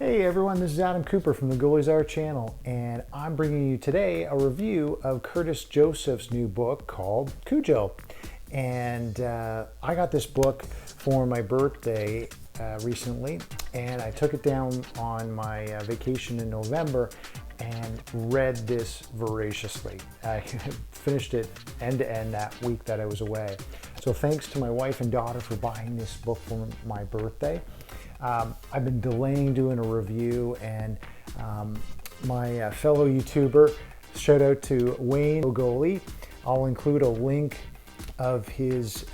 Hey everyone, this is Adam Cooper from the Goalies channel, and I'm bringing you today a review of Curtis Joseph's new book called Cujo. And I got this book for my birthday recently, and I took it down on my vacation in November and read this voraciously. I finished it end to end that week that I was away. So thanks to my wife and daughter for buying this book for my birthday. I've been delaying doing a review, and my fellow YouTuber, shout out to Wayne Goalie. I'll include a link of his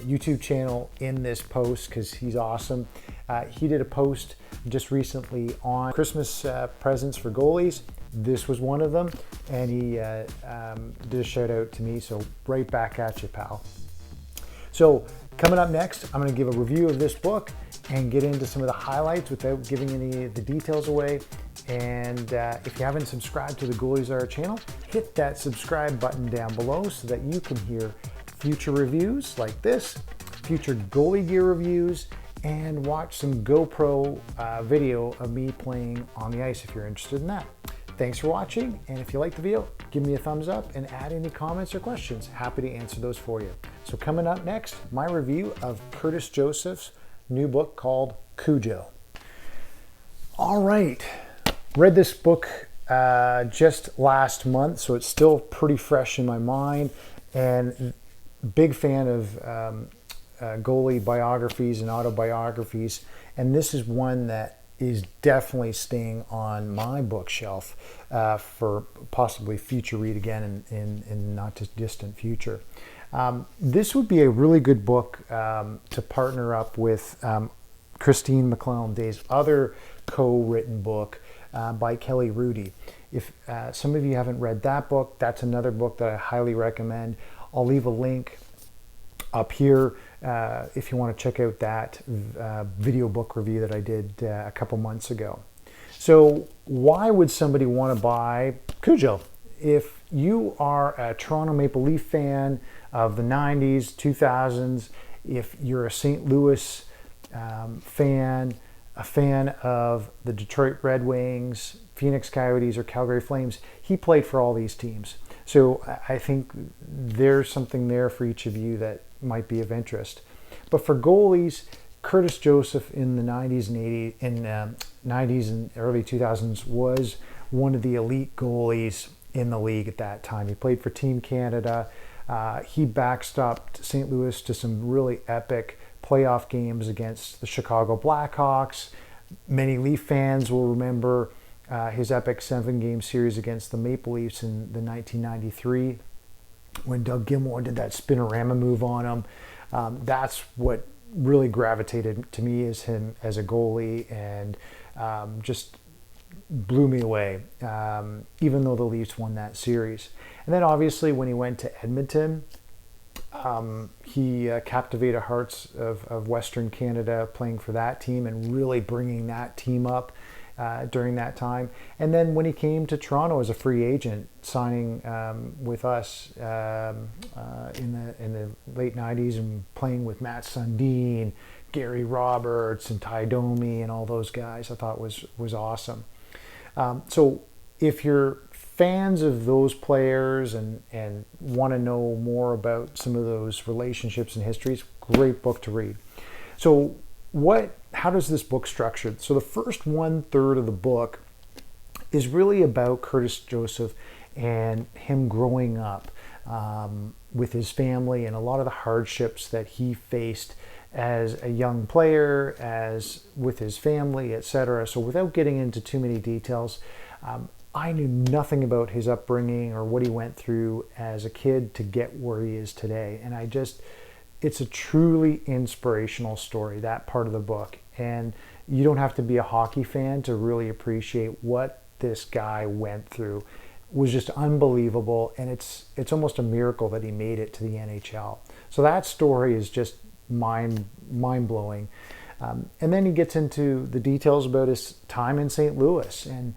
YouTube channel in this post because he's awesome. He did a post just recently on Christmas presents for goalies. This was one of them, and he did a shout out to me, so right back at you, pal. So coming up next, I'm going to give a review of this book and get into some of the highlights without giving any of the details away. And if you haven't subscribed to the Goalies channel, hit that subscribe button down below so that you can hear future reviews like this, future goalie gear reviews, and watch some GoPro video of me playing on the ice if you're interested in that. Thanks for watching, and if you like the video, give me a thumbs up and add any comments or questions. Happy to answer those for you. So coming up next, my review of Curtis Joseph's new book called Cujo. All right, read this book just last month, so it's still pretty fresh in my mind, and big fan of goalie biographies and autobiographies, and this is one that is definitely staying on my bookshelf for possibly future read again in not too distant future. This would be a really good book to partner up with Kirstie McLellan's other co-written book by Kelly Hrudey. If some of you haven't read that book, that's another book that I highly recommend. I'll leave a link up here if you want to check out that video book review that I did a couple months ago. So why would somebody want to buy Cujo? If you are a Toronto Maple Leaf fan of the 90s, 2000s, if you're a St. Louis fan, a fan of the Detroit Red Wings, Phoenix Coyotes, or Calgary Flames, he played for all these teams. So I think there's something there for each of you that might be of interest. But for goalies, Curtis Joseph in the 90s and early 2000s was one of the elite goalies in the league at that time. He played for Team Canada. He backstopped St. Louis to some really epic playoff games against the Chicago Blackhawks. Many Leaf fans will remember his epic 7-game series against the Maple Leafs in the 1993 when Doug Gilmour did that spinorama move on him. That's what really gravitated to me as him as a goalie, and just blew me away, even though the Leafs won that series. And then obviously when he went to Edmonton, he captivated hearts of Western Canada playing for that team and really bringing that team up during that time. And then when he came to Toronto as a free agent, signing with us in the late 90s and playing with Matt Sundin, Gary Roberts, and Ty Domi and all those guys, I thought was awesome. So if you're fans of those players and want to know more about some of those relationships and histories, great book to read. So how does this book structure? So the first 1/3 of the book is really about Curtis Joseph and him growing up with his family and a lot of the hardships that he faced as a young player, as with his family, etc. So without getting into too many details, I knew nothing about his upbringing or what he went through as a kid to get where he is today. And it's a truly inspirational story, that part of the book. And you don't have to be a hockey fan to really appreciate what this guy went through. It was just unbelievable, and it's almost a miracle that he made it to the NHL. So that story is just mind-blowing. And then he gets into the details about his time in St. Louis and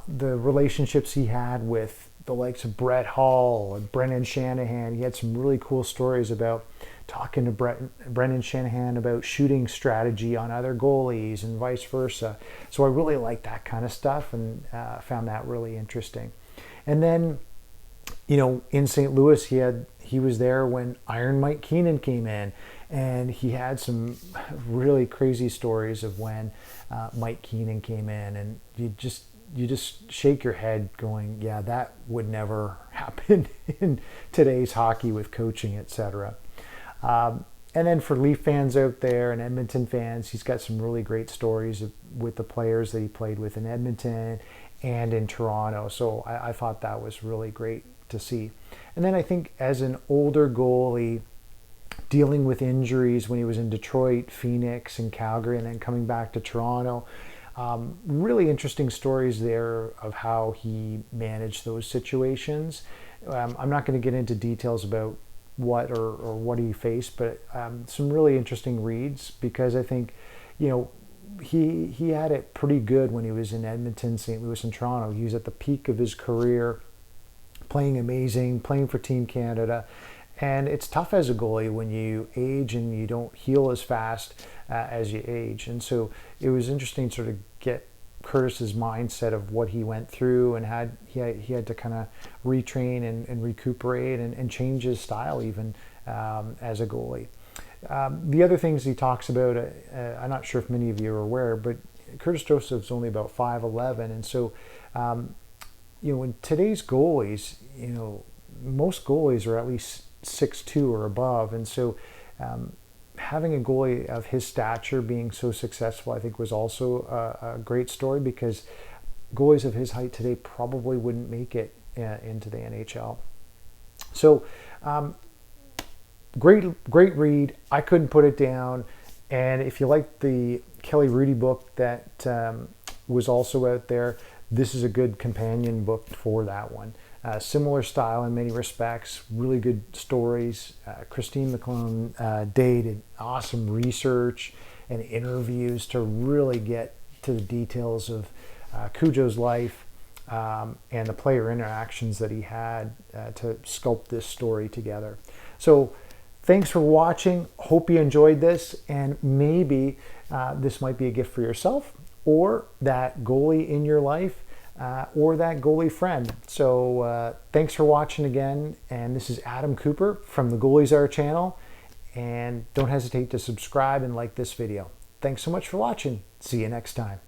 the relationships he had with the likes of Brett Hull and Brendan Shanahan. He had some really cool stories about talking to Brendan Shanahan about shooting strategy on other goalies and vice versa. So I really like that kind of stuff, and found that really interesting. And then, in St. Louis, he was there when Iron Mike Keenan came in, and he had some really crazy stories of when Mike Keenan came in, and you just shake your head going, yeah, that would never happen in today's hockey with coaching, etc. And then for Leaf fans out there and Edmonton fans, he's got some really great stories with the players that he played with in Edmonton and in Toronto. So I thought that was really great to see. And then I think as an older goalie, dealing with injuries when he was in Detroit, Phoenix, and Calgary, and then coming back to Toronto, really interesting stories there of how he managed those situations. I'm not going to get into details about what or what he faced, but some really interesting reads, because I think, he had it pretty good when he was in Edmonton, St. Louis, and Toronto. He was at the peak of his career, playing amazing, playing for Team Canada. And it's tough as a goalie when you age and you don't heal as fast as you age. And so it was interesting to sort of get Curtis's mindset of what he went through, and he had to kind of retrain and recuperate and change his style even as a goalie. The other things he talks about, I'm not sure if many of you are aware, but Curtis Joseph's only about 5'11", and so in today's goalies, most goalies are at least 6'2" or above, and so having a goalie of his stature being so successful, I think, was also a great story, because goalies of his height today probably wouldn't make it into the NHL. So great read. I couldn't put it down. And if you like the Kelly Hrudey book that was also out there, this is a good companion book for that one. Similar style in many respects, really good stories. Kirstie McLellan did awesome research and interviews to really get to the details of Cujo's life and the player interactions that he had to sculpt this story together. So thanks for watching. Hope you enjoyed this, and maybe this might be a gift for yourself or that goalie in your life, or that goalie friend. So thanks for watching again, and this is Adam Cooper from the Goalies Are channel, and don't hesitate to subscribe and like this video. Thanks so much for watching. See you next time.